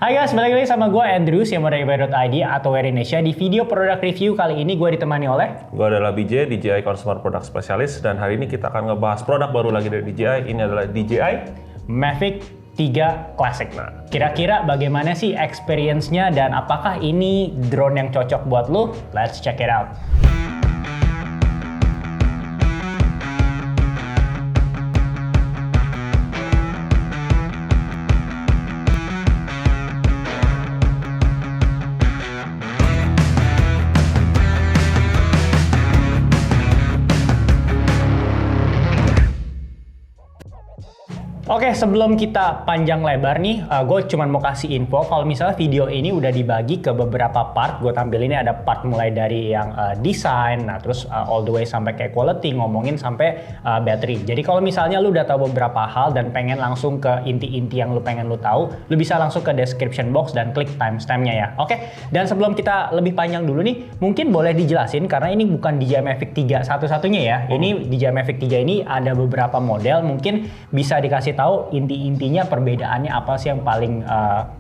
Hai guys, balik lagi sama gue Andrews yang dari DJI atau Wear Indonesia. Di video produk review kali ini gue ditemani oleh Gue adalah BJ, DJI Consumer Product Specialist, dan hari ini kita akan ngebahas produk baru lagi dari DJI. Ini adalah DJI Mavic 3 Classic. Nah, kira-kira bagaimana sih experience-nya dan apakah ini drone yang cocok buat lo? Let's check it out. Oke, sebelum kita panjang lebar nih, gue cuma mau kasih info kalau misalnya video ini udah dibagi ke beberapa part. Gue tampil ini ada part mulai dari yang desain, nah terus all the way sampai kayak quality, ngomongin sampai battery. Jadi kalau misalnya lu udah tahu beberapa hal dan pengen langsung ke inti-inti yang lu pengen lu tahu, lu bisa langsung ke description box dan klik timestamp-nya ya. Oke, dan sebelum kita lebih panjang dulu nih, mungkin boleh dijelasin karena ini bukan DJI Mavic 3 satu-satunya ya. Ini DJI Mavic 3 ini ada beberapa model, mungkin bisa dikasih tahu inti-intinya perbedaannya apa sih yang paling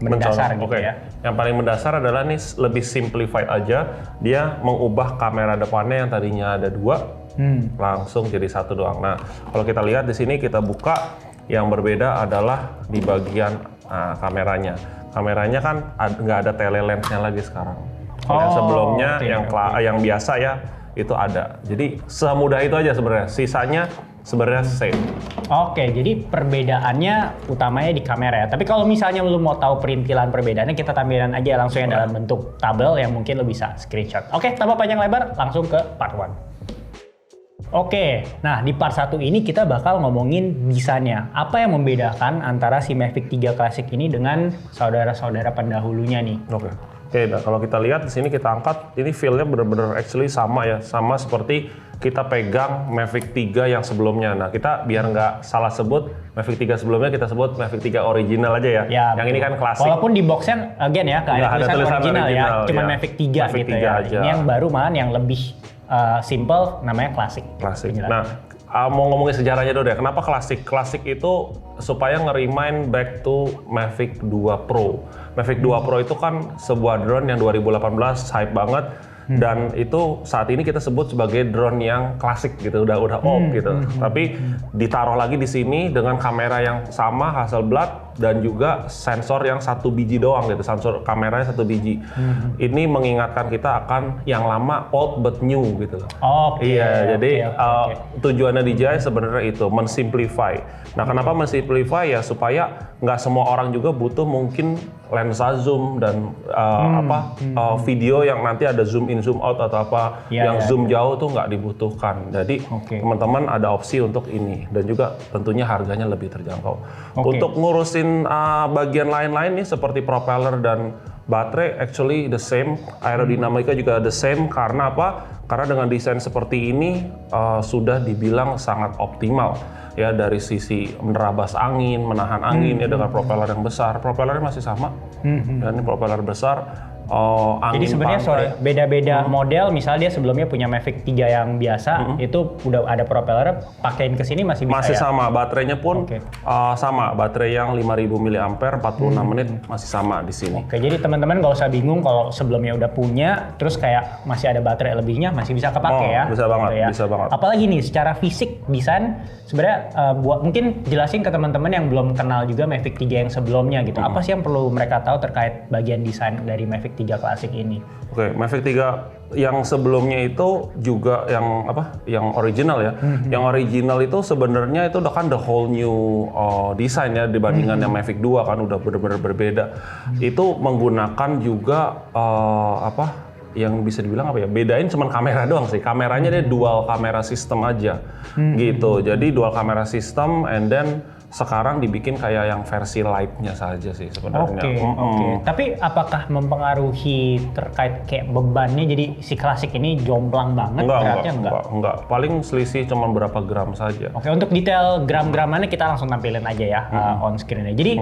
mendasar gitu ya. Yang paling mendasar adalah nih lebih simplified aja. Dia mengubah kamera depannya yang tadinya ada dua langsung jadi satu doang. Nah, kalau kita lihat di sini kita buka, yang berbeda adalah di bagian kameranya. Kameranya kan nggak ada telelensnya lagi sekarang. Yang sebelumnya yang biasa ya itu ada. Jadi semudah itu aja sebenarnya. Sisanya sebenarnya same. Oke, jadi perbedaannya utamanya di kamera ya. Tapi kalau misalnya lu mau tahu perintilan perbedaannya, kita tampilkan aja langsung dalam bentuk tabel yang mungkin lu bisa screenshot. Oke, tanpa panjang lebar, langsung ke part 1. Oke, nah di part 1 ini kita bakal ngomongin desainnya. Apa yang membedakan antara si Mavic 3 Classic ini dengan saudara-saudara pendahulunya nih? Oke, nah kalau kita lihat di sini kita angkat, ini feel-nya bener-bener actually sama ya, sama seperti kita pegang Mavic 3 yang sebelumnya. Nah, kita biar nggak salah sebut, Mavic 3 sebelumnya kita sebut Mavic 3 original aja ya. Yang ini kan klasik. Walaupun di box-nya again ya, ada tulisan original ya, cuma ya. Mavic 3 Mavic gitu 3 ya. Aja. Ini yang baru malahan yang lebih simple namanya klasik. Nah, mau ngomongin sejarahnya dulu deh. Kenapa klasik? Klasik itu supaya nge-remind back to Mavic 2 Pro. Mavic 2 Pro itu kan sebuah drone yang 2018 hype banget. Dan itu saat ini kita sebut sebagai drone yang klasik gitu, udah old gitu. Tapi ditaruh lagi di sini dengan kamera yang sama Hasselblad dan juga sensor yang 1 biji doang gitu, sensor kameranya 1 biji. Ini mengingatkan kita akan yang lama old but new gitu. Jadi tujuannya DJI sebenarnya itu mensimplify. Nah, kenapa mensimplify ya supaya nggak semua orang juga butuh mungkin lensa zoom dan video yang nanti ada zoom in zoom out atau apa zoom jauh tuh nggak dibutuhkan. Jadi teman-teman ada opsi untuk ini dan juga tentunya harganya lebih terjangkau. Untuk ngurusin bagian lain-lain nih seperti propeller dan baterai actually the same, aerodinamika juga the same. Karena apa? Karena dengan desain seperti ini sudah dibilang sangat optimal ya, dari sisi menerabas angin, menahan angin ya dengan propeller yang besar. Propellernya masih sama, dan ini propeller besar. Jadi sebenarnya beda-beda model, misalnya dia sebelumnya punya Mavic 3 yang biasa, itu udah ada propeller, pakein ke sini masih bisa. Masih sama, baterainya pun sama, baterai yang 5000 mAh 46 menit masih sama di sini. Jadi teman-teman nggak usah bingung kalau sebelumnya udah punya, terus kayak masih ada baterai lebihnya, masih bisa kepake ya. Bisa banget, gitu ya. Bisa banget. Apalagi nih secara fisik desain sebenarnya mungkin jelasin ke teman-teman yang belum kenal juga Mavic 3 yang sebelumnya gitu. Apa sih yang perlu mereka tahu terkait bagian desain dari Mavic 3 Classic ini? Mavic 3 yang sebelumnya itu juga yang original ya. Yang original itu sebenarnya itu udah kan the whole new design ya dibandingkan yang Mavic 2 kan udah benar-benar berbeda. Itu menggunakan juga yang bisa dibilang bedain cuman kamera doang sih. Kameranya dia dual kamera system aja gitu. Jadi dual kamera system and then sekarang dibikin kayak yang versi light-nya saja sih sebenarnya. Tapi apakah mempengaruhi terkait kayak bebannya, jadi si klasik ini jomplang banget? Enggak. Paling selisih cuma berapa gram saja. Untuk detail gram-gramannya kita langsung tampilin aja ya on screen-nya. Jadi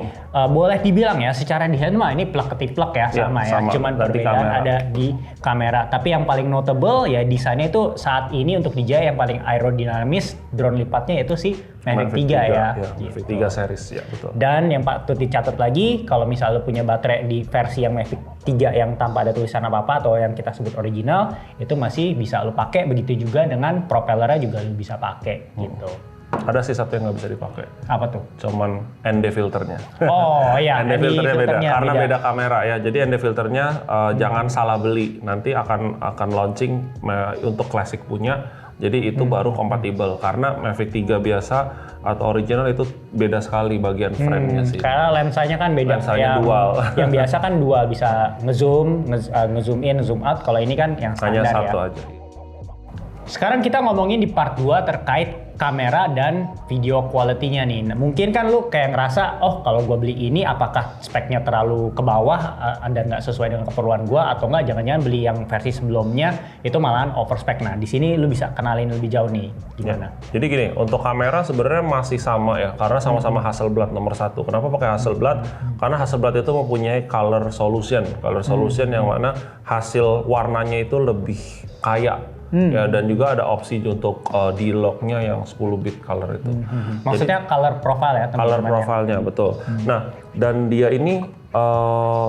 boleh dibilang ya secara desain mah ini plug-ketiplek ya sama. Cuman perbedaan ada di kamera. Tapi yang paling notable ya desainnya itu saat ini untuk DJI yang paling aerodinamis drone lipatnya itu si Mavic 3 ya. Mavic Gitu. 3 series ya, betul. Dan yang patut dicatat lagi, kalau misalnya lu punya baterai di versi yang Mavic 3 yang tanpa ada tulisan apa-apa atau yang kita sebut original, itu masih bisa lu pakai. Begitu juga dengan propellernya juga lu bisa pakai gitu. Ada sih satu yang nggak bisa dipakai. Apa tuh? Cuman ND filternya. Oh iya, ND filternya beda karena beda. beda kamera ya. Jadi ND filternya jangan salah beli. Nanti akan launching untuk Classic punya. Jadi itu baru kompatibel karena Mavic 3 biasa atau original itu beda sekali bagian frame-nya sih. Karena lensanya kan beda. Lensanya dual. Yang biasa kan dual, bisa ngezoom, ngezoom in, zoom out. Kalau ini kan yang standar Hanya satu ya. aja. Sekarang kita ngomongin di part 2 terkait kamera dan video quality-nya nih. Nah, mungkin kan lu kayak ngerasa, oh kalau gue beli ini apakah speknya terlalu ke bawah dan nggak sesuai dengan keperluan gue, atau nggak jangan-jangan beli yang versi sebelumnya itu malahan overspec. Nah di sini lu bisa kenalin lebih jauh nih gimana? Ya. Jadi gini, untuk kamera sebenarnya masih sama ya, karena sama-sama Hasselblad nomor 1. Kenapa pakai Hasselblad? Karena Hasselblad itu mempunyai color solution yang mana hasil warnanya itu lebih kaya. Ya, dan juga ada opsi untuk D-Lock-nya yang 10 bit color itu. Maksudnya color profile ya teman-teman. Color profile-nya, betul. Nah, dan dia ini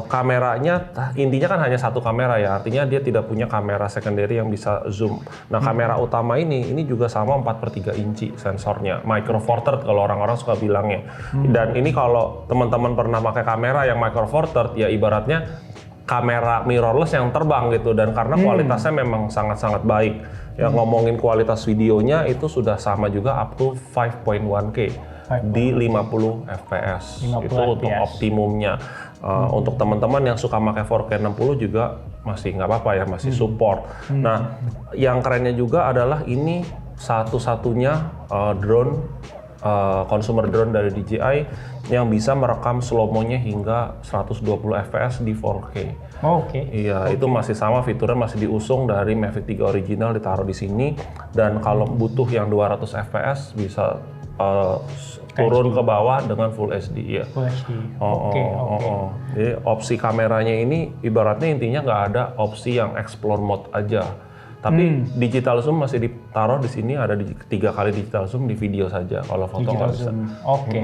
kameranya intinya kan hanya satu kamera ya, artinya dia tidak punya kamera secondary yang bisa zoom. Nah, kamera utama ini juga sama 4/3 inci sensornya, Micro Four Thirds kalau orang-orang suka bilangnya. Dan ini kalau teman-teman pernah pakai kamera yang Micro Four Thirds, ya ibaratnya kamera mirrorless yang terbang gitu, dan karena kualitasnya memang sangat-sangat baik. Ya, ngomongin kualitas videonya itu sudah sama juga up to 5.1K di 50 fps. 50 itu untuk fps. optimumnya. Untuk teman-teman yang suka pakai 4K 60 juga masih nggak apa-apa ya, masih support. Nah, yang kerennya juga adalah ini satu-satunya drone consumer drone dari DJI yang bisa merekam slow-mo-nya hingga 120 fps di 4K. Oh, Oke. Iya, itu masih sama, fiturnya masih diusung dari Mavic 3 original, ditaruh di sini. Dan kalau butuh yang 200 fps bisa turun ke bawah dengan Full HD ya. Full HD. Oke. Jadi opsi kameranya ini ibaratnya intinya nggak ada opsi yang explore mode aja. Tapi digital zoom masih ditaruh di sini, ada 3 kali digital zoom di video saja, kalau foto nggak bisa. Oke.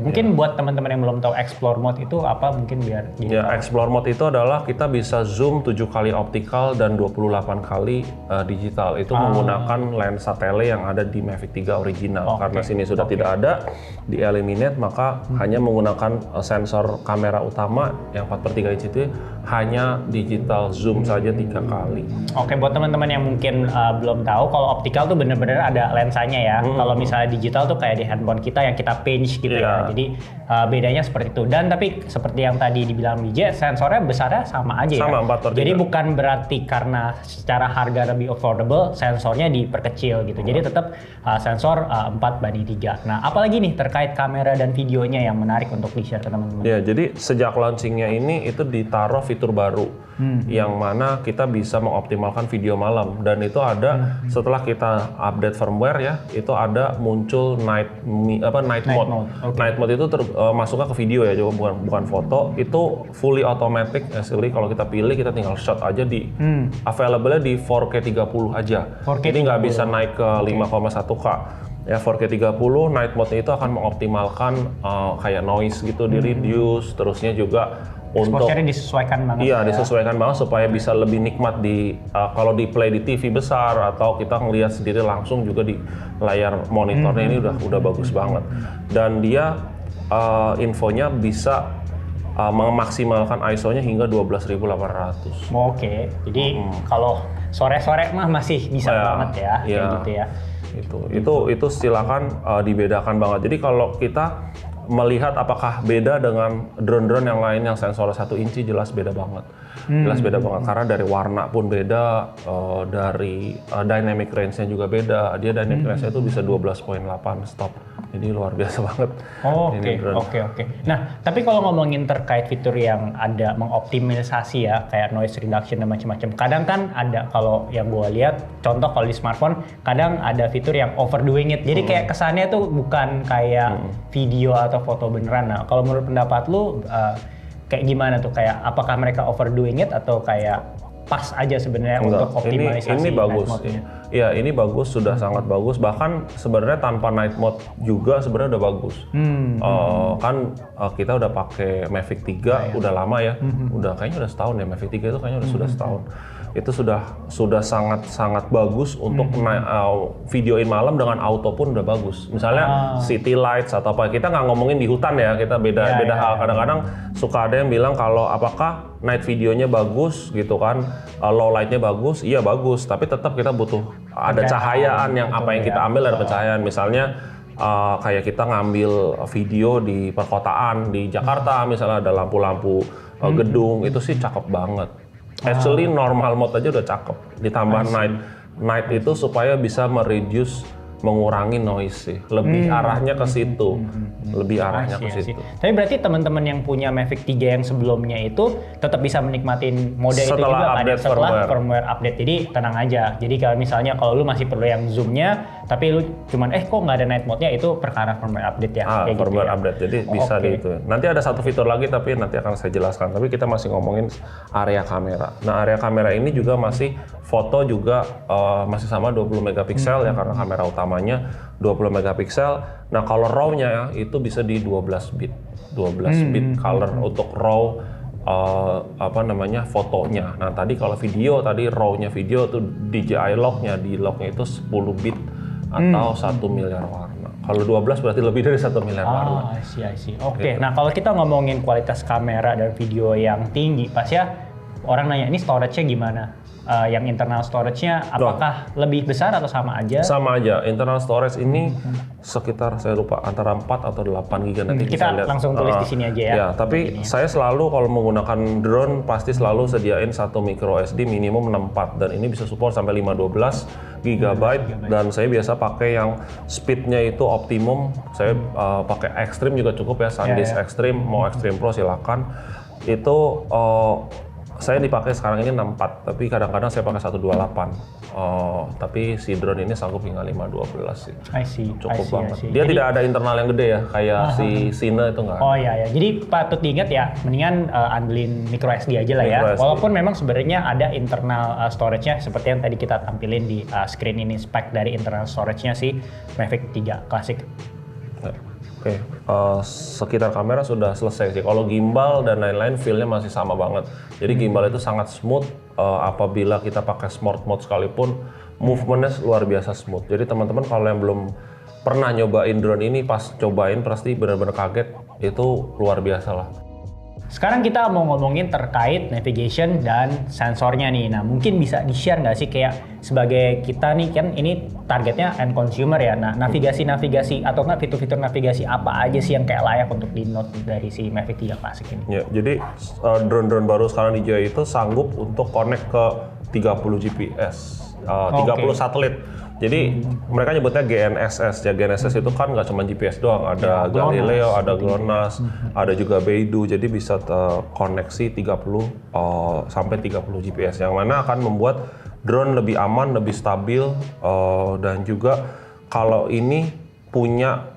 Mungkin buat teman-teman yang belum tahu explore mode itu apa, mungkin biar Ya, explore mode itu adalah kita bisa zoom 7 kali optikal dan 28 kali digital. Itu menggunakan lensa tele yang ada di Mavic 3 original. Karena sini sudah tidak ada, di eliminate, maka hanya menggunakan sensor kamera utama yang 4/3 inci itu hanya digital zoom saja 3 kali. Oke, buat teman-teman yang mungkin belum tahu, kalau optikal tuh bener-bener ada lensanya ya. Kalau misalnya digital tuh kayak di handphone kita yang kita pinch gitu ya. Jadi bedanya seperti itu. Dan tapi seperti yang tadi dibilang DJ, sensornya besarnya sama aja Sama, ya. 4/3. Jadi bukan berarti karena secara harga lebih affordable, sensornya diperkecil gitu. Jadi tetap sensor 4/3. Nah, apalagi nih terkait kamera dan videonya yang menarik untuk di-share ke teman-teman? Ya, jadi sejak launchingnya ini itu ditaruh fitur baru yang mana kita bisa mengoptimalkan video malam, dan itu ada setelah kita update firmware ya, itu ada muncul night mode. Night mode itu masuknya ke video ya, juga bukan foto. Itu fully automatic actually, kalau kita pilih kita tinggal shot aja di available-nya di 4K 30 aja. 4K Jadi nggak bisa naik ke 5,1K. Ya, 4K 30 night mode itu akan mengoptimalkan kayak noise gitu di reduce, terusnya juga untuk Exposure-nya disesuaikan banget. iya, disesuaikan banget supaya bisa lebih nikmat di kalau di play di TV besar atau kita ngelihat sendiri langsung juga di layar monitornya. Ini udah bagus banget. Dan dia infonya bisa memaksimalkan ISO-nya hingga 12.800. Oke. Jadi kalau sore-sore mah masih bisa banget ya, kayak gitu ya. Itu silakan dibedakan banget. Jadi kalau kita melihat apakah beda dengan drone-drone yang lain yang sensornya 1 inci, jelas beda banget. Jelas beda banget karena dari warna pun beda, dari dynamic range-nya juga beda. Dia dynamic range-nya itu bisa 12.8 stop. Jadi luar biasa banget. Oke. Nah, tapi kalau ngomongin terkait fitur yang ada mengoptimalisasi ya, kayak noise reduction dan macam-macam. Kadang kan ada, kalau yang gue lihat, contoh kalau di smartphone, kadang ada fitur yang overdoing it. Jadi kayak kesannya tuh bukan kayak video atau foto beneran. Nah, kalau menurut pendapat lu kayak gimana tuh? Kayak apakah mereka overdoing it atau kayak pas aja sebenarnya Enggak, untuk optimalisasi ini bagus. night mode-nya. Iya, ini bagus, sudah sangat bagus. Bahkan sebenarnya tanpa night mode juga sebenarnya udah bagus. Kita udah pakai Mavic 3 udah lama ya. Udah kayaknya udah setahun ya, Mavic 3 itu kayaknya sudah setahun. Itu sudah sangat bagus untuk videoin malam dengan auto pun udah bagus. Misalnya city lights atau apa, kita nggak ngomongin di hutan ya, kita beda hal. Kadang-kadang suka ada yang bilang kalau apakah night videonya bagus gitu kan, low lightnya bagus, iya bagus, tapi tetap kita butuh ada cahayaan yang apa yang kita ambil ada pencahayaan. Misalnya kayak kita ngambil video di perkotaan di Jakarta, misalnya ada lampu-lampu gedung, itu sih cakep banget. Actually normal mode aja udah cakep, ditambah night itu supaya bisa mengurangi noise sih, lebih arahnya ke situ, lebih arahnya ke situ. Tapi berarti teman-teman yang punya Mavic 3 yang sebelumnya itu tetap bisa menikmatin mode setelah itu juga update setelah firmware update. Jadi tenang aja. Jadi kalau misalnya kalau lu masih perlu yang zoomnya, tapi lu cuman kok nggak ada night mode-nya, itu perkara firmware update ya. Firmware update, jadi bisa di itu. Nanti ada satu fitur lagi tapi nanti akan saya jelaskan. Tapi kita masih ngomongin area kamera. Nah area kamera ini juga masih foto juga masih sama 20 megapiksel ya, karena kamera utamanya 20 megapiksel. Nah kalau RAW-nya ya, itu bisa di 12 bit color untuk RAW fotonya. Nah tadi kalau video, tadi RAW-nya video tuh DJI lock-nya, di lock-nya itu 10 bit atau 1 miliar warna. Kalau 12 berarti lebih dari 1 miliar warna. I see. Oke. Nah kalau kita ngomongin kualitas kamera dan video yang tinggi, pas ya orang nanya ini storage-nya gimana? Yang internal storage-nya apakah lebih besar atau sama aja? Sama aja. Internal storage ini sekitar saya lupa antara 4 atau 8 GB nanti kita lihat. langsung tulis di sini aja ya. Ya, tapi saya selalu kalau menggunakan drone pasti selalu sediain satu micro SD minimum 64 dan ini bisa support sampai 512 GB dan saya biasa pakai yang speednya itu optimum. Saya pakai Extreme juga cukup ya, SanDisk Extreme, mau Extreme Pro silakan. Itu saya dipakai sekarang ini 64, tapi kadang-kadang saya pakai 128. Tapi si drone ini sanggup hingga 512 sih. I see. Cukup banget. Dia tidak ada internal yang gede ya, kayak si Cine itu nggak. Oh iya. Jadi patut diingat ya, mendingan andelin micro SD aja lah ya. Micro SD. Walaupun memang sebenarnya ada internal storage-nya seperti yang tadi kita tampilin di screen ini, spek dari internal storage-nya si Mavic 3 Classic. Oke, sekitar kamera sudah selesai sih. Kalau gimbal dan lain-lain feel-nya masih sama banget. Jadi gimbal itu sangat smooth. Apabila kita pakai smart mode sekalipun, movement-nya luar biasa smooth. Jadi teman-teman kalau yang belum pernah nyobain drone ini, pas cobain pasti benar-benar kaget. Itu luar biasa lah. Sekarang kita mau ngomongin terkait navigation dan sensornya nih. Nah mungkin bisa di-share nggak sih kayak sebagai kita nih kan ini targetnya end consumer ya. Nah navigasi-navigasi atau nggak fitur-fitur navigasi apa aja sih yang kayak layak untuk di-note dari si Mavic 3 Classic ini? Ya, jadi drone-drone baru sekarang DJI itu sanggup untuk connect ke 30 GPS, 30 satelit. Jadi mereka nyebutnya GNSS ya. GNSS itu kan nggak cuma GPS doang, ada Galileo, ada GLONASS, ada juga Beidou. Jadi bisa koneksi 30 sampai 30 GPS yang mana akan membuat drone lebih aman, lebih stabil dan juga kalau ini punya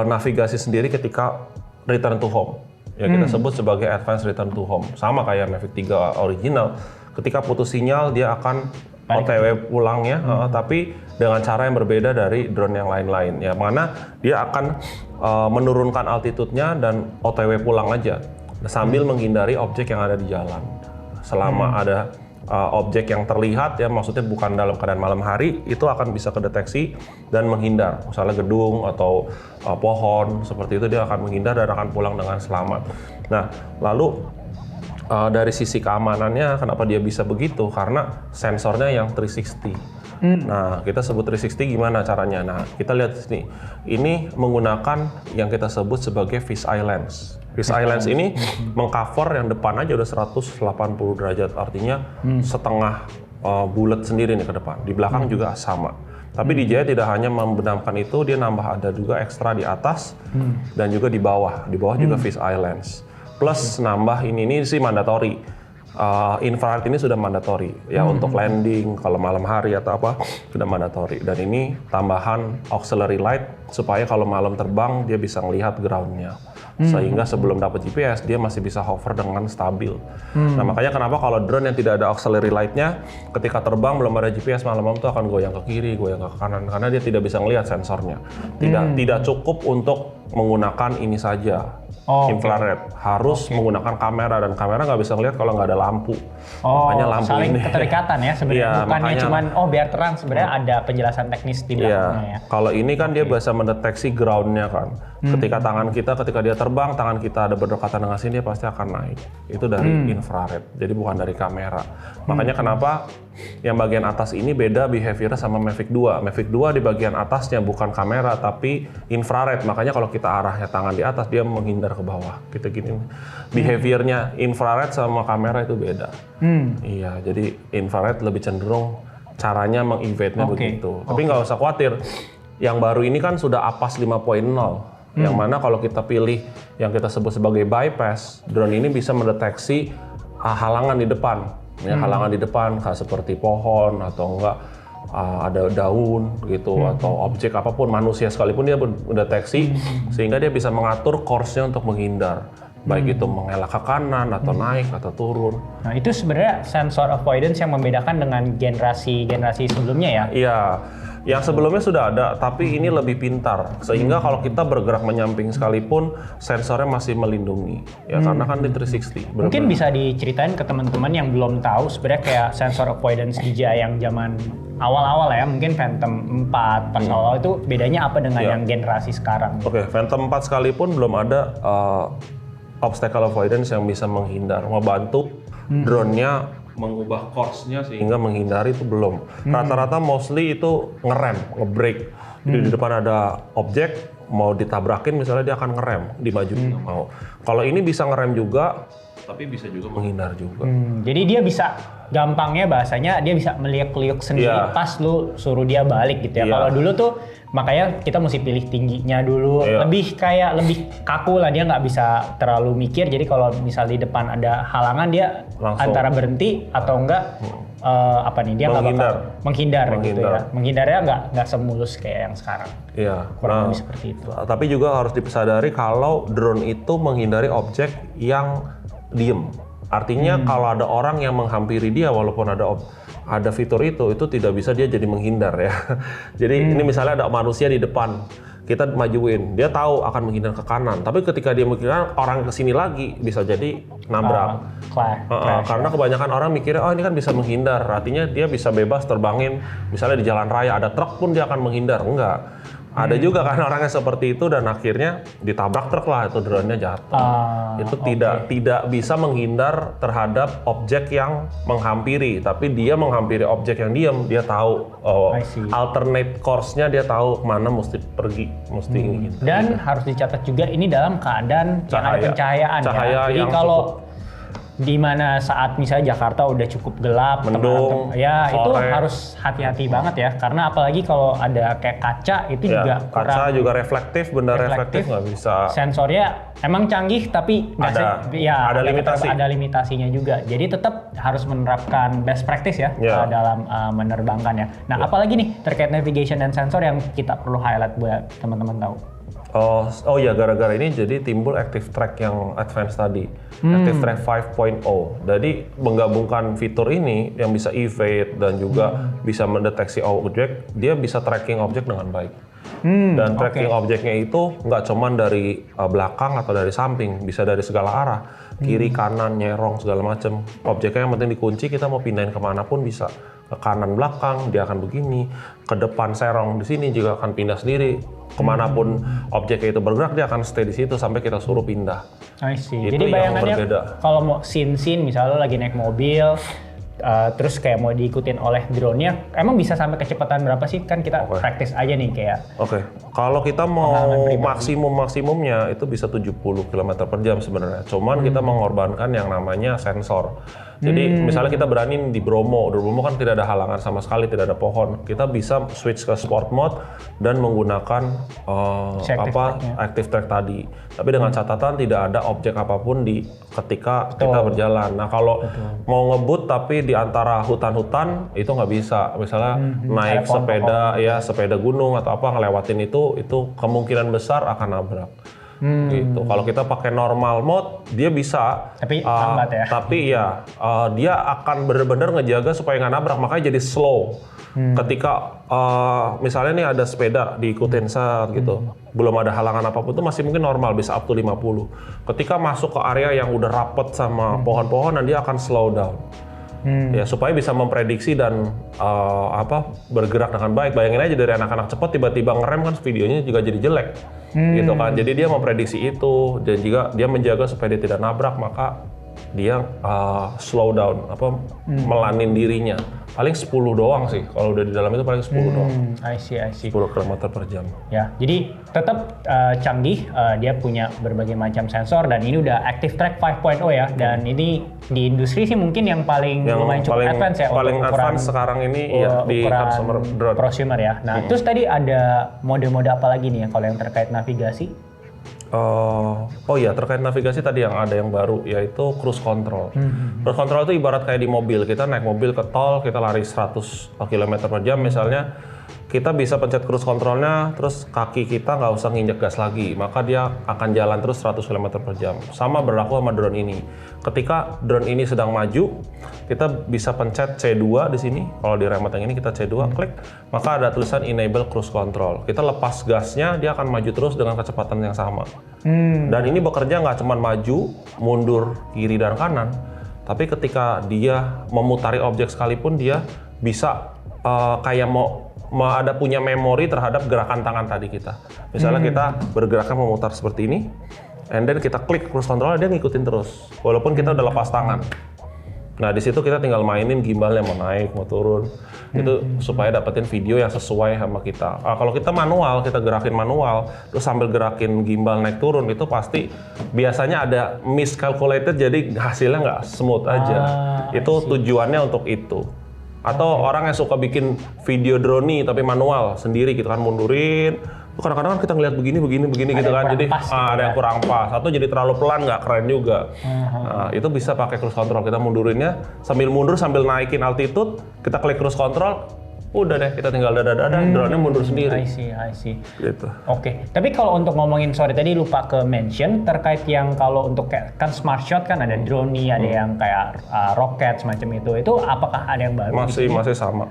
navigasi sendiri ketika return to home. Ya kita sebut sebagai advanced return to home. Sama kayak Mavic 3 original. Ketika putus sinyal dia akan OTW pulang ya, tapi dengan cara yang berbeda dari drone yang lain-lain. Ya, mana dia akan menurunkan altitude-nya dan OTW pulang aja, sambil menghindari objek yang ada di jalan. Selama ada objek yang terlihat ya, maksudnya bukan dalam keadaan malam hari, itu akan bisa kedeteksi dan menghindar. Misalnya gedung atau pohon, seperti itu dia akan menghindar dan akan pulang dengan selamat. Nah, lalu dari sisi keamanannya, kenapa dia bisa begitu? Karena sensornya yang 360. Nah, kita sebut 360 gimana caranya? Nah, kita lihat di sini. Ini menggunakan yang kita sebut sebagai fisheye lens. Fisheye lens ini mengcover yang depan aja udah 180 derajat, artinya setengah bulat sendiri nih ke depan. Di belakang juga sama. Tapi DJI tidak hanya membenamkan itu, dia nambah ada juga ekstra di atas dan juga di bawah. Di bawah juga fisheye lens. Plus nambah ini sih mandatory. Infrared ini sudah mandatory ya untuk landing kalau malam hari atau apa sudah mandatory. Dan ini tambahan auxiliary light supaya kalau malam terbang dia bisa melihat groundnya. Sehingga sebelum dapat GPS dia masih bisa hover dengan stabil. Nah makanya kenapa kalau drone yang tidak ada auxiliary light-nya, ketika terbang belum ada GPS malam-malam tuh akan goyang ke kiri, goyang ke kanan karena dia tidak bisa ngelihat sensornya. Tidak cukup untuk menggunakan ini saja. Infrared harus menggunakan kamera, dan kamera nggak bisa ngelihat kalau nggak ada lampu. Makanya lampu saling ini keterikatan ya sebenarnya, Iya, bukannya makanya- cuman biar terang, sebenarnya ada penjelasan teknis di belakangnya ya. Kalau ini kan dia bisa mendeteksi groundnya kan. Ketika ketika dia terbang, tangan kita ada berdekatan dengan sini, dia pasti akan naik. Itu dari infrared, jadi bukan dari kamera. Makanya kenapa yang bagian atas ini beda behavior sama Mavic 2. Mavic 2 di bagian atasnya bukan kamera tapi infrared. Makanya kalau kita arahnya tangan di atas, dia menghindar ke bawah. Kita gini. Behaviornya infrared sama kamera itu beda. Iya, jadi infrared lebih cenderung caranya meng-evade-nya begitu. Tapi nggak usah khawatir. Yang baru ini kan sudah APAS 5.0. Yang mana kalau kita pilih yang kita sebut sebagai bypass, drone ini bisa mendeteksi halangan di depan. Ya, halangan di depan kayak seperti pohon atau enggak ada daun gitu atau objek apapun, manusia sekalipun dia mendeteksi sehingga dia bisa mengatur course-nya untuk menghindar. Baik itu mengelak ke kanan atau naik atau turun. Nah itu sebenarnya sensor avoidance yang membedakan dengan generasi sebelumnya ya? Iya, yang sebelumnya sudah ada, tapi ini lebih pintar. Sehingga kalau kita bergerak menyamping sekalipun, sensornya masih melindungi. Ya karena kan di 360. Mungkin bisa diceritain ke teman-teman yang belum tahu sebenarnya kayak sensor avoidance DJI yang zaman awal-awal ya, mungkin Phantom 4 pas awal itu bedanya apa dengan yang generasi sekarang? Oke, Phantom 4 sekalipun belum ada obstacle avoidance yang bisa menghindar, membantu drone-nya mengubah course-nya sehingga menghindari, itu belum. Rata-rata mostly itu ngerem, ngebrake. Jadi di depan ada objek, mau ditabrakin misalnya dia akan ngerem, dimajuin nggak mau. Kalau ini bisa ngerem juga, tapi bisa juga menghindar juga. Jadi dia bisa, gampangnya bahasanya dia bisa meliuk-liuk sendiri pas lu suruh dia balik gitu ya. Kalau dulu tuh makanya kita mesti pilih tingginya dulu, lebih kaku lah, dia nggak bisa terlalu mikir. Jadi kalau misal di depan ada halangan dia langsung antara berhenti atau enggak dia nggak bakal menghindar gitu ya. Menghindarnya nggak semulus kayak yang sekarang. Iya, Kurang lebih seperti itu. Tapi juga harus disadari kalau drone itu menghindari objek yang diem. Artinya kalau ada orang yang menghampiri dia walaupun ada fitur itu tidak bisa dia jadi menghindar ya. Jadi ini misalnya ada manusia di depan, kita majuin, dia tahu akan menghindar ke kanan. Tapi ketika dia menghindar, orang kesini lagi bisa jadi nabrak. Karena kebanyakan orang mikirnya, oh ini kan bisa menghindar, artinya dia bisa bebas terbangin. Misalnya di jalan raya ada truk pun dia akan menghindar, enggak. Ada juga kan orang yang seperti itu dan akhirnya ditabrak truk lah, itu drone-nya jatuh. Itu tidak bisa menghindar terhadap objek yang menghampiri, tapi dia menghampiri objek yang diam, dia tahu alternate course-nya, dia tahu kemana mesti pergi, mesti gitu. Dan harus dicatat juga ini dalam keadaan yang ada pencahayaan ya. Jadi kalau di mana saat misalnya Jakarta udah cukup gelap, mendung, itu harus hati-hati banget ya, karena apalagi kalau ada kayak kaca itu juga kaca juga reflektif, benda reflektif nggak bisa. Sensornya emang canggih tapi ada limitasi. Ada limitasinya juga, jadi tetap harus menerapkan best practice ya dalam menerbangkan ya. Nah apalagi nih terkait navigation dan sensor yang kita perlu highlight buat teman-teman tahu. Oh ya, gara-gara ini jadi timbul Active Track yang advance tadi, Active Track 5.0. Jadi menggabungkan fitur ini yang bisa evade dan juga bisa mendeteksi objek, dia bisa tracking objek dengan baik. Dan tracking objeknya itu nggak cuman dari belakang atau dari samping, bisa dari segala arah, kiri, kanan, nyerong segala macam. Objeknya yang penting dikunci, kita mau pindahin kemanapun bisa. Ke kanan belakang dia akan begini, ke depan serong di sini juga akan pindah sendiri. Kemanapun objeknya itu bergerak dia akan stay di situ sampai kita suruh pindah. I see. Itu jadi yang bayangannya berbeda. Kalau mau scene misalnya lo lagi naik mobil, terus kayak mau diikutin oleh drone-nya, emang bisa sampai kecepatan berapa sih? Kan kita praktis aja nih kayak. Kalau kita mau maksimumnya itu bisa 70 km per jam sebenarnya. Cuman kita mengorbankan yang namanya sensor. Jadi misalnya kita berani di Bromo kan tidak ada halangan sama sekali, tidak ada pohon. Kita bisa switch ke sport mode dan menggunakan active track tadi. Tapi dengan catatan tidak ada objek apapun ketika kita berjalan. Nah kalau mau ngebut tapi di antara hutan-hutan itu nggak bisa. Misalnya naik sepeda gunung atau apa ngelewatin itu kemungkinan besar akan nabrak. Gitu. Kalau kita pakai normal mode, dia bisa. Tapi lambat ya. Tapi ya, dia akan benar-benar ngejaga supaya nggak nabrak, makanya jadi slow. Ketika misalnya nih ada sepeda diikutin saat gitu, belum ada halangan apapun, itu masih mungkin normal, bisa up to 50. Ketika masuk ke area yang udah rapet sama pohon-pohonan, dia akan slow down. Ya, supaya bisa memprediksi dan bergerak dengan baik. Bayangin aja dari anak-anak cepat tiba-tiba ngerem kan videonya juga jadi jelek. Gitu kan. Jadi dia memprediksi itu dan juga dia menjaga supaya dia tidak nabrak, maka dia slow down melanin dirinya. Paling 10 doang sih. Kalau udah di dalam itu paling 10 doang. I see. 10 km per jam. Ya, jadi tetap canggih, dia punya berbagai macam sensor dan ini udah Active Track 5.0 ya, dan ini di industri sih mungkin yang paling lumayan cukup advance ya. Paling untuk advance sekarang ini ya di consumer drone. Prosumer ya. Nah, terus tadi ada mode-mode apa lagi nih ya kalau yang terkait navigasi? Oh iya, terkait navigasi tadi yang ada yang baru, yaitu cruise control. Cruise control itu ibarat kayak di mobil, kita naik mobil ke tol, kita lari 100 km per jam misalnya, kita bisa pencet cruise controlnya, terus kaki kita nggak usah nginjek gas lagi, maka dia akan jalan terus 100 km per jam. Sama berlaku sama drone ini. Ketika drone ini sedang maju, kita bisa pencet C2 di sini. Kalau di remote yang ini kita C2 klik, maka ada tulisan enable cruise control. Kita lepas gasnya, dia akan maju terus dengan kecepatan yang sama. Dan ini bekerja nggak cuma maju, mundur, kiri dan kanan, tapi ketika dia memutari objek sekalipun, dia bisa kayak mau ada punya memori terhadap gerakan tangan tadi kita. Misalnya kita bergeraknya memutar seperti ini, and then kita klik cruise control, dia ngikutin terus, walaupun kita udah lepas tangan. Nah di situ kita tinggal mainin gimbalnya mau naik, mau turun, itu supaya dapetin video yang sesuai sama kita. Kalau kita manual, kita gerakin manual, terus sambil gerakin gimbal naik turun, itu pasti biasanya ada miscalculated, jadi hasilnya nggak smooth aja. Itu tujuannya untuk itu. Atau orang yang suka bikin video drone tapi manual sendiri gitu kan, mundurin. Kadang-kadang kan kita ngeliat begini gitu kan, jadi ada yang kurang pas. Atau jadi terlalu pelan, nggak keren juga. Nah, itu bisa pakai cruise control. Kita mundurinnya sambil mundur, sambil naikin altitude, kita klik cruise control, udah deh kita tinggal dada-dada, drone-nya mundur sendiri. I see. Gitu. Oke. Tapi kalau untuk ngomongin, sorry tadi lupa ke mention terkait yang kalau untuk kayak kan smart shot kan ada drone, ada yang kayak roket semacam itu apakah ada yang baru? Masih sama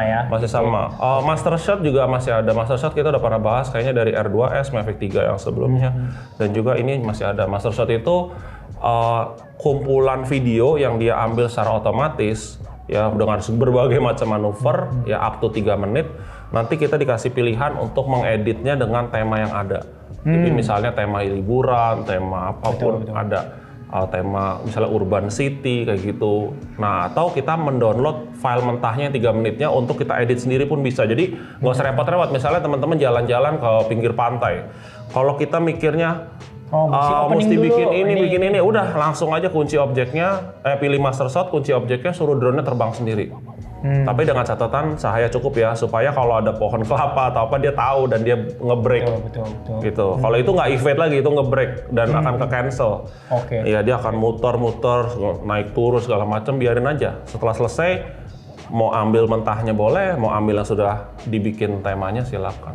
ya. Masih sama. Master shot juga masih ada. Master shot kita udah pernah bahas kayaknya dari R2S Mavic 3 yang sebelumnya. Dan juga ini masih ada. Master shot itu kumpulan video yang dia ambil secara otomatis ya dengan berbagai macam manuver ya up to 3 menit. Nanti kita dikasih pilihan untuk mengeditnya dengan tema yang ada. Jadi misalnya tema liburan, tema apapun ada. Tema misalnya urban city kayak gitu. Nah, atau kita mendownload file mentahnya 3 menitnya untuk kita edit sendiri pun bisa. Jadi nggak usah repot-repot. Misalnya teman-teman jalan-jalan ke pinggir pantai. Kalau kita mikirnya mesti bikin ini, udah langsung aja kunci objeknya, pilih master shot, kunci objeknya, suruh drone-nya terbang sendiri. Tapi dengan catatan cahaya cukup ya, supaya kalau ada pohon kelapa atau apa dia tahu dan dia nge-break. Betul. Gitu. Kalau itu nggak evade lagi, itu nge-break dan akan ke cancel. Oke. Ya dia akan muter, naik turun segala macam, biarin aja. Setelah selesai, mau ambil mentahnya boleh, mau ambil yang sudah dibikin temanya silakan.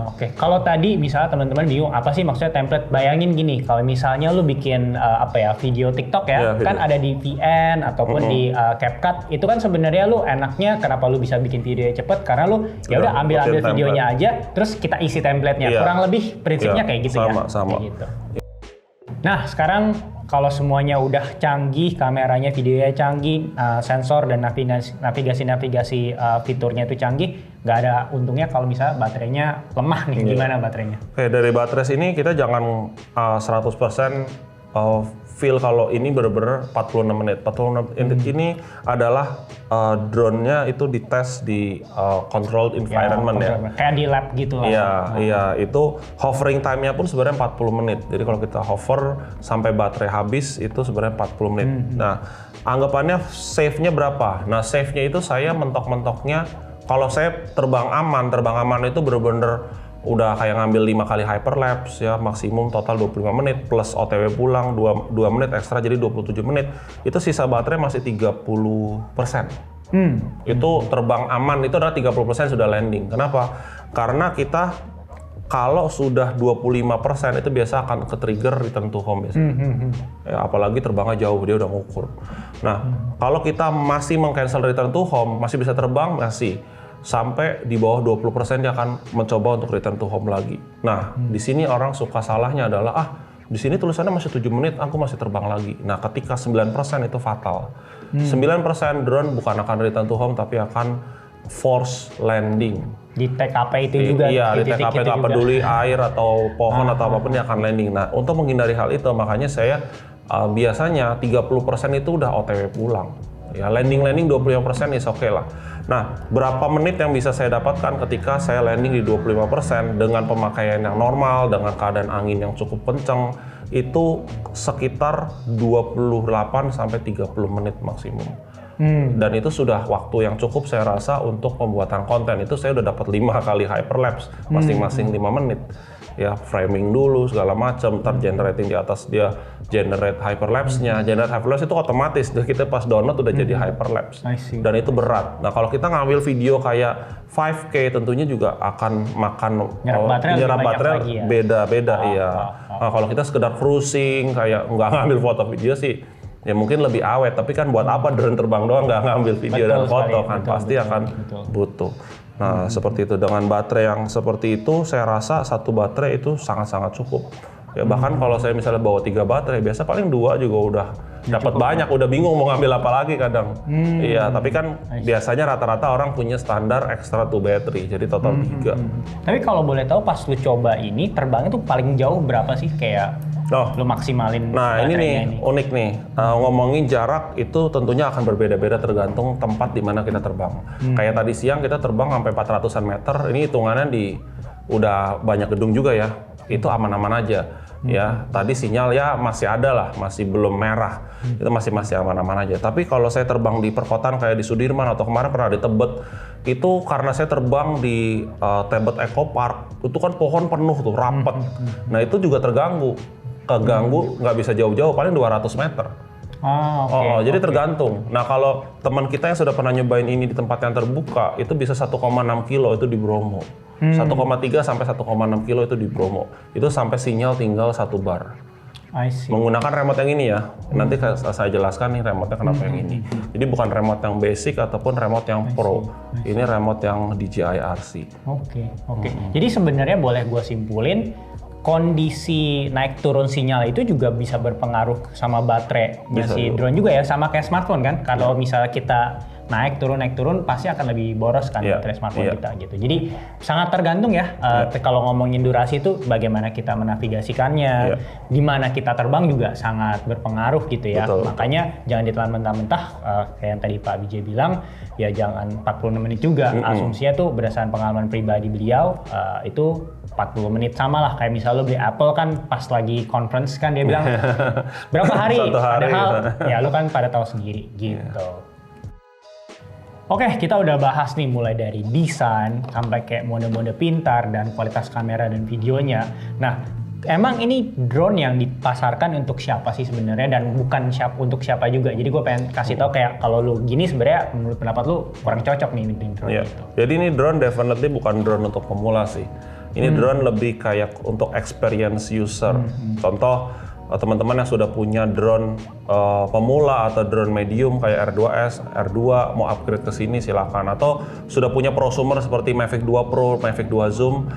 Oke. Kalau tadi misalnya teman-teman bingung apa sih maksudnya template, bayangin gini, kalau misalnya lu bikin video TikTok ya, kan ada di VN ataupun di CapCut, itu kan sebenarnya lu enaknya kenapa lu bisa bikin video cepet karena lu ya udah ambil videonya aja, terus kita isi template-nya. Kurang lebih prinsipnya kayak gitu sama. Kayak gitu. Nah sekarang kalau semuanya udah canggih, kameranya, videonya canggih, sensor dan navigasi fiturnya itu canggih, nggak ada untungnya kalau misalnya baterainya lemah nih. Gimana baterainya? Oke, dari baterai sini kita jangan 100% feel kalau ini bener-bener 46 menit. 46 menit ini adalah drone-nya itu dites di controlled environment ya. Kayak di lab gitu lah. Iya, itu hovering time-nya pun sebenarnya 40 menit. Jadi kalau kita hover sampai baterai habis itu sebenarnya 40 menit. Nah, anggapannya save-nya berapa? Nah, save-nya itu saya mentok-mentoknya, kalau saya terbang aman itu bener-bener udah kayak ngambil 5 kali hyperlapse ya, maksimum total 25 menit plus OTW pulang 2 menit ekstra jadi 27 menit. Itu sisa baterai masih 30%. Itu terbang aman itu adalah 30% sudah landing. Kenapa? Karena kita kalau sudah 25% itu biasa akan ke-trigger return to home biasanya. Ya, apalagi terbangnya jauh, dia udah ngukur. Nah, kalau kita masih meng-cancel return to home, masih bisa terbang, masih. Sampai di bawah 20% dia akan mencoba untuk return to home lagi. Nah, di sini orang suka salahnya adalah, di sini tulisannya masih 7 menit, aku masih terbang lagi. Nah, ketika 9% itu fatal. 9% drone bukan akan return to home, tapi akan force landing. Di TKP itu juga. Iya, di TKP nggak peduli air atau pohon atau apapun dia akan landing. Nah, untuk menghindari hal itu, makanya saya biasanya 30% itu udah OTW pulang. Ya, landing 25% is oke lah. Nah, berapa menit yang bisa saya dapatkan ketika saya landing di 25% dengan pemakaian yang normal, dengan keadaan angin yang cukup kencang, itu sekitar 28 sampai 30 menit maksimum. Dan itu sudah waktu yang cukup saya rasa untuk pembuatan konten. Itu saya udah dapat 5 kali hyperlapse, masing-masing 5 menit. Ya, framing dulu segala macam, ntar generating di atas dia generate hyperlapse-nya. Generate hyperlapse itu otomatis, kita pas download udah jadi hyperlapse. Dan itu berat. Nah, kalau kita ngambil video kayak 5K tentunya juga akan makan nyerap baterai beda-beda ya. Nah, kalau kita sekedar cruising kayak nggak ngambil foto video sih, ya mungkin lebih awet, tapi kan buat apa drone terbang doang nggak ngambil video dan foto kan, pasti akan butuh. Nah, seperti itu. Dengan baterai yang seperti itu, saya rasa satu baterai itu sangat-sangat cukup. Ya, bahkan kalau saya misalnya bawa 3 baterai, biasa paling 2 juga udah dapat banyak, udah bingung mau ngambil apa lagi kadang. Iya, tapi kan biasanya rata-rata orang punya standar extra 2 battery, jadi total 3. Tapi kalau boleh tahu pas lu coba ini, terbangnya tuh paling jauh berapa sih kayak lu maksimalin? Nah, ini nih unik nih. Ngomongin jarak itu tentunya akan berbeda-beda tergantung tempat di mana kita terbang. Kayak tadi siang kita terbang sampai 400-an meter. Ini hitungannya di udah banyak gedung juga ya. Itu aman-aman aja. Ya, tadi sinyal ya masih ada lah, masih belum merah. Itu masih aman-aman aja. Tapi kalau saya terbang di perkotaan kayak di Sudirman atau kemarin pernah di Tebet, itu karena saya terbang di Tebet Eco Park, itu kan pohon penuh tuh, rapet. Nah, itu juga keganggu nggak bisa jauh-jauh, paling 200 meter. Jadi tergantung. Nah, kalau teman kita yang sudah pernah nyobain ini di tempat yang terbuka, itu bisa 1,6 kilo itu di Bromo. 1,3 sampai 1,6 kilo itu di Bromo. Itu sampai sinyal tinggal 1 bar. Menggunakan remote yang ini ya. Nanti saya jelaskan nih remote-nya kenapa yang ini. Jadi bukan remote yang basic ataupun remote yang pro. Ini remote yang DJI RC. Oke. Jadi sebenarnya boleh gue simpulin, kondisi naik turun sinyal itu juga bisa berpengaruh sama baterainya si drone juga ya, sama kayak smartphone kan. Kalau misalnya kita naik turun pasti akan lebih boros kan baterai smartphone kita gitu. Jadi sangat tergantung ya. Kalau ngomongin durasi itu bagaimana kita menavigasikannya, di mana kita terbang juga sangat berpengaruh gitu ya. Makanya jangan ditelan mentah-mentah, kayak yang tadi Pak Bijay bilang, ya jangan 46 menit juga. Asumsinya tuh berdasarkan pengalaman pribadi beliau, itu 40 menit sama lah, kayak misalnya lu beli Apple kan pas lagi conference kan dia bilang berapa hari, padahal ya lu kan pada tahu sendiri gitu. Oke, kita udah bahas nih mulai dari desain sampai kayak mode-mode pintar dan kualitas kamera dan videonya. Nah, emang ini drone yang dipasarkan untuk siapa sih sebenarnya, dan bukan untuk siapa juga. Jadi gue pengen kasih tahu kayak kalau lu gini sebenarnya menurut pendapat lu kurang cocok nih drone gitu. Jadi ini drone definitely bukan drone untuk pemula sih. Ini drone lebih kayak untuk experience user. Contoh, teman-teman yang sudah punya drone pemula atau drone medium kayak R2S, R2 mau upgrade ke sini silakan. Atau sudah punya prosumer seperti Mavic 2 Pro, Mavic 2 Zoom,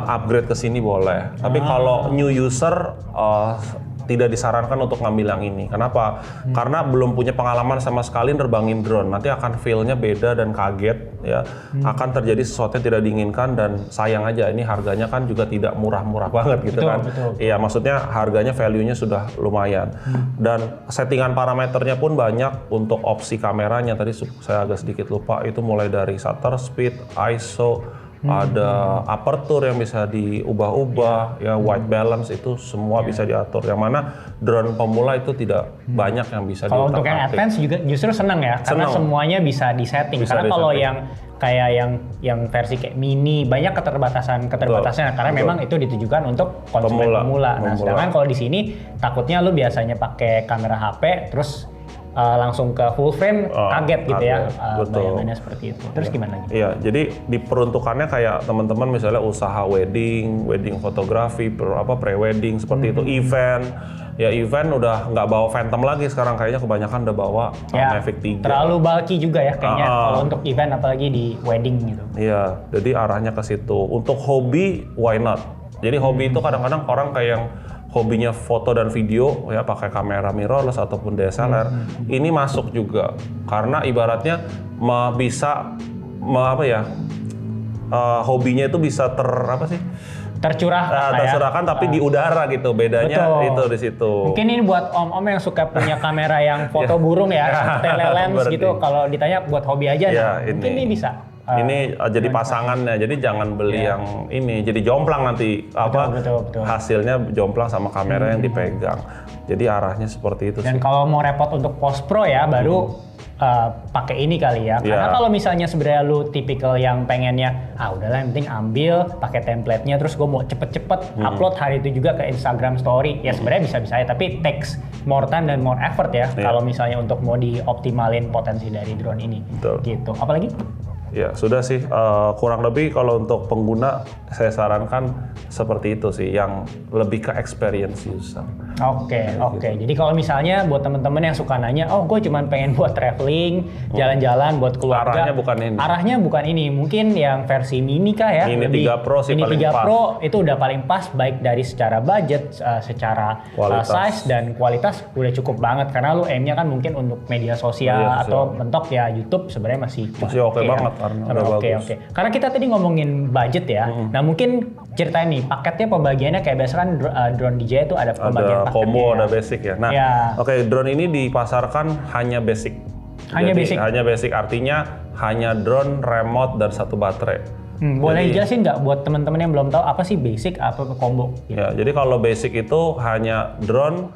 upgrade ke sini boleh. Tapi kalau new user tidak disarankan untuk ngambil yang ini. Kenapa? Karena belum punya pengalaman sama sekali nerbangin drone. Nanti akan feel-nya beda dan kaget ya. Akan terjadi sesuatu yang tidak diinginkan dan sayang aja. Ini harganya kan juga tidak murah-murah banget gitu kan. Iya, maksudnya harganya value-nya sudah lumayan. Dan settingan parameternya pun banyak untuk opsi kameranya. Tadi saya agak sedikit lupa, itu mulai dari shutter speed, ISO, ada aperture yang bisa diubah-ubah, ya white balance itu semua bisa diatur. Yang mana drone pemula itu tidak banyak yang bisa Kalau untuk yang advance juga justru seneng ya, karena semuanya bisa disetting. Karena kalau yang kayak yang versi kayak mini banyak keterbatasannya karena memang itu ditujukan untuk konsumen pemula. Nah, sedangkan kalau di sini takutnya lu biasanya pakai kamera HP terus langsung ke full frame kaget gitu ya, betul. bayangannya seperti itu. Terus gimana lagi? Iya, jadi diperuntukannya kayak teman-teman misalnya usaha wedding fotografi, pre-wedding seperti itu, event. Ya event udah nggak bawa Phantom lagi sekarang, kayaknya kebanyakan udah bawa Mavic 3. Terlalu bulky juga ya kayaknya kalau untuk event apalagi di wedding gitu. Iya, jadi arahnya ke situ. Untuk hobi, why not? Jadi hobi itu kadang-kadang orang kayak yang hobinya foto dan video ya pakai kamera mirrorless ataupun DSLR, ini masuk juga karena ibaratnya hobinya itu bisa tercurahkan tapi di udara gitu, bedanya itu di situ. Mungkin ini buat om-om yang suka punya kamera yang foto burung ya, telelens gitu, kalau ditanya buat hobi aja, mungkin ini bisa. Ini jadi pasangannya, jadi jangan beli yang ini, jadi jomplang nanti betul. hasilnya jomplang sama kamera yang dipegang. Jadi arahnya seperti itu. Dan kalau mau repot untuk post pro ya, baru pakai ini kali ya. Karena kalau misalnya sebenarnya lu tipikal yang pengennya, udahlah yang penting ambil pakai template-nya, terus gue mau cepet-cepet upload hari itu juga ke Instagram Story, ya sebenarnya bisa-bisa ya, tapi takes more time dan more effort ya. Kalau misalnya untuk mau dioptimalin potensi dari drone ini. Betul. Gitu. Apalagi? Ya sudah sih, kurang lebih kalau untuk pengguna saya sarankan seperti itu sih, yang lebih ke experience user. Oke. Jadi kalau misalnya buat temen-temen yang suka nanya, gue cuma pengen buat traveling, jalan-jalan buat keluarga. Arahnya bukan ini. Mungkin yang versi mini kah ya? Mini 3 Pro sih paling pas. Mini 3 Pro itu udah paling pas, baik dari secara budget, secara size dan kualitas udah cukup banget. Karena lu aim-nya kan mungkin untuk media sosial atau mentok ya YouTube sebenarnya masih oke banget. Oke. Karena kita tadi ngomongin budget ya. Nah mungkin ceritain nih paketnya, pembagiannya kayak biasa kan drone DJI itu ada pembagian paketnya. Combo, ada basic ya. Nah, drone ini dipasarkan hanya basic. Hanya basic artinya hanya drone, remote dan satu baterai. Boleh jelasin nggak buat teman-teman yang belum tahu apa sih basic, apa combo? Gitu. Ya, jadi kalau basic itu hanya drone,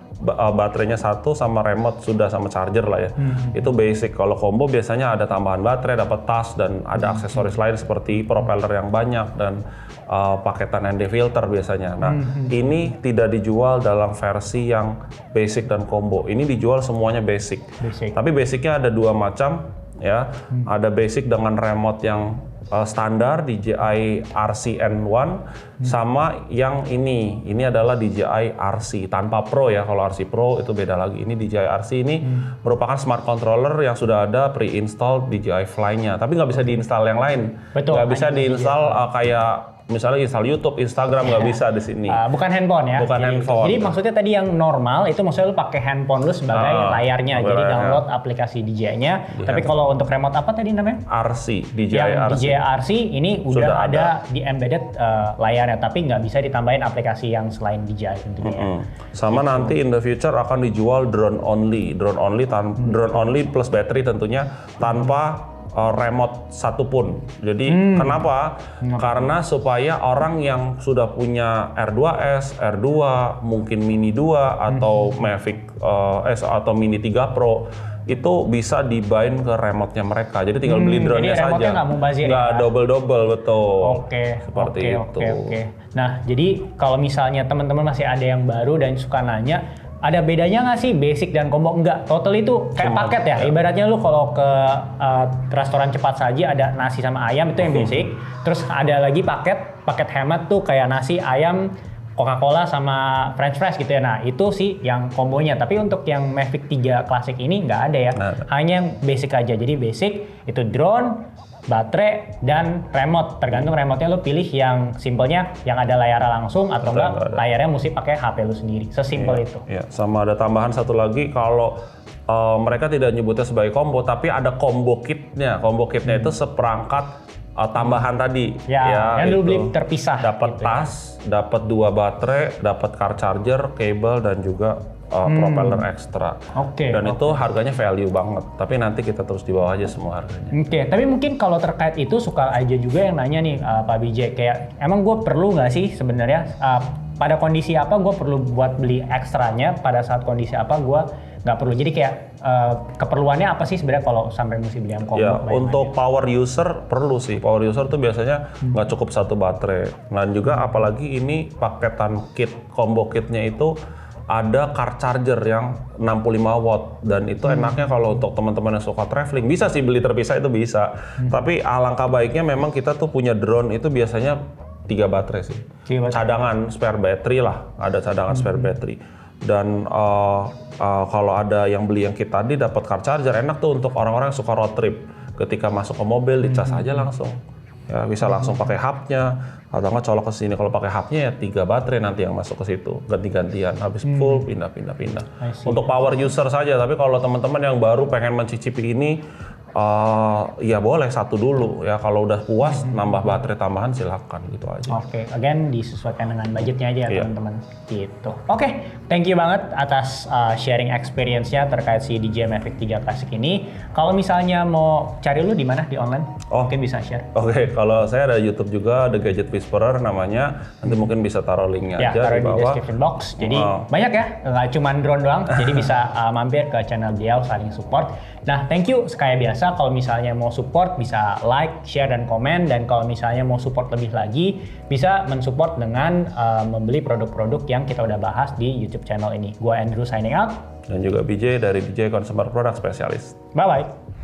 baterainya satu sama remote sudah sama charger lah ya. Itu basic. Kalau combo biasanya ada tambahan baterai, dapat tas dan ada aksesoris lain seperti propeller yang banyak dan paketan ND filter biasanya. Nah, ini tidak dijual dalam versi yang basic dan combo. Ini dijual semuanya basic. Tapi basicnya ada dua macam ya. Ada basic dengan remote yang standar DJI RC-N1 sama yang ini adalah DJI RC tanpa Pro ya. Kalau RC Pro itu beda lagi. Ini DJI RC ini merupakan smart controller yang sudah ada pre-install DJI Fly-nya, tapi nggak bisa diinstal yang lain. Nggak bisa diinstal kayak misalnya install YouTube, Instagram nggak bisa di sini. Bukan handphone ya. Handphone. Jadi maksudnya tadi yang normal itu maksudnya lu pakai handphone lu sebagai layarnya. Jadi download aplikasi DJI-nya. Tapi kalau untuk remote apa tadi namanya? RC, DJI RC. DJI RC ini udah ada di embedded layarnya, tapi nggak bisa ditambahin aplikasi yang selain DJI tentunya. Sama nanti in the future akan dijual drone only plus battery tentunya tanpa remote satupun. Jadi kenapa? Karena supaya orang yang sudah punya R2S, R2, mungkin Mini 2 atau Mavic S atau Mini 3 Pro itu bisa dibind ke remote-nya mereka. Jadi tinggal beli drone-nya saja. Jadi nggak mubazir ya? Nggak double-double, betul. Seperti itu. Nah, jadi kalau misalnya teman-teman masih ada yang baru dan suka nanya, ada bedanya nggak sih basic dan combo? Enggak, total itu kayak paket ya. Ibaratnya lu kalau ke restoran cepat saji ada nasi sama ayam itu yang basic. Terus ada lagi paket hemat tuh kayak nasi, ayam, Coca-Cola sama French fries gitu ya. Nah itu sih yang kombonya. Tapi untuk yang Mavic 3 Classic ini nggak ada ya. Hanya yang basic aja. Jadi basic itu drone, baterai, dan remote. Tergantung remote-nya lu pilih yang simpelnya yang ada layarnya langsung atau enggak layarnya mesti pakai HP lu sendiri. Sesimpel itu. Iya. Sama ada tambahan satu lagi, kalau mereka tidak nyebutnya sebagai combo, tapi ada combo kitnya. Combo kitnya itu seperangkat tambahan tadi. Yang dulu beli terpisah. Dapat tas, dapat 2 baterai, dapat car charger, kabel, dan juga propeller ekstra. Dan itu harganya value banget. Tapi nanti kita terus di bawah aja semua harganya. Tapi mungkin kalau terkait itu suka aja juga yang nanya nih Pak Bijay, kayak emang gue perlu nggak sih sebenarnya pada kondisi apa gue perlu buat beli ekstranya, pada saat kondisi apa gue nggak perlu. Jadi kayak keperluannya apa sih sebenarnya kalau sampai mesti beli yang combo? Ya, untuk power user perlu sih. Power user tuh biasanya nggak cukup satu baterai. Dan juga apalagi ini paketan kit, combo kitnya itu ada car charger yang 65 watt dan itu enaknya kalau untuk teman-teman yang suka traveling bisa sih beli terpisah itu bisa. Tapi alangkah baiknya memang kita tuh punya drone itu biasanya 3 baterai sih. Cadangan spare battery lah, ada cadangan spare battery. Dan kalau ada yang beli yang kit tadi dapat car charger enak tuh untuk orang-orang yang suka road trip. Ketika masuk ke mobil dicas aja langsung. Ya, bisa langsung pakai hubnya atau nggak colok ke sini. Kalau pakai hubnya ya 3 baterai nanti yang masuk ke situ ganti-gantian. Habis full pindah. Untuk power user saja. Tapi kalau teman-teman yang baru pengen mencicipi ini, ya boleh satu dulu ya. Kalau udah puas nambah baterai tambahan silakan gitu aja. Oke, again disesuaikan dengan budgetnya aja ya teman-teman. Gitu. Oke, thank you banget atas sharing experience-nya terkait si DJI Mavic 3 Classic ini. Kalau misalnya mau cari lu di mana di online? Mungkin bisa share. Oke, kalau saya ada YouTube juga, The Gadget Whisperer namanya. Nanti mungkin bisa taruh linknya Ya, aja taruh di bawah. di description box. Jadi banyak ya, nggak cuma drone doang. Jadi bisa mampir ke channel dia saling support. Nah, thank you. Kayak biasa, kalau misalnya mau support bisa like, share, dan komen. Dan kalau misalnya mau support lebih lagi, bisa mensupport dengan membeli produk-produk yang kita udah bahas di YouTube channel ini. Gua Andrew signing out. Dan juga BJ dari BJ Consumer Product Specialist. Bye-bye.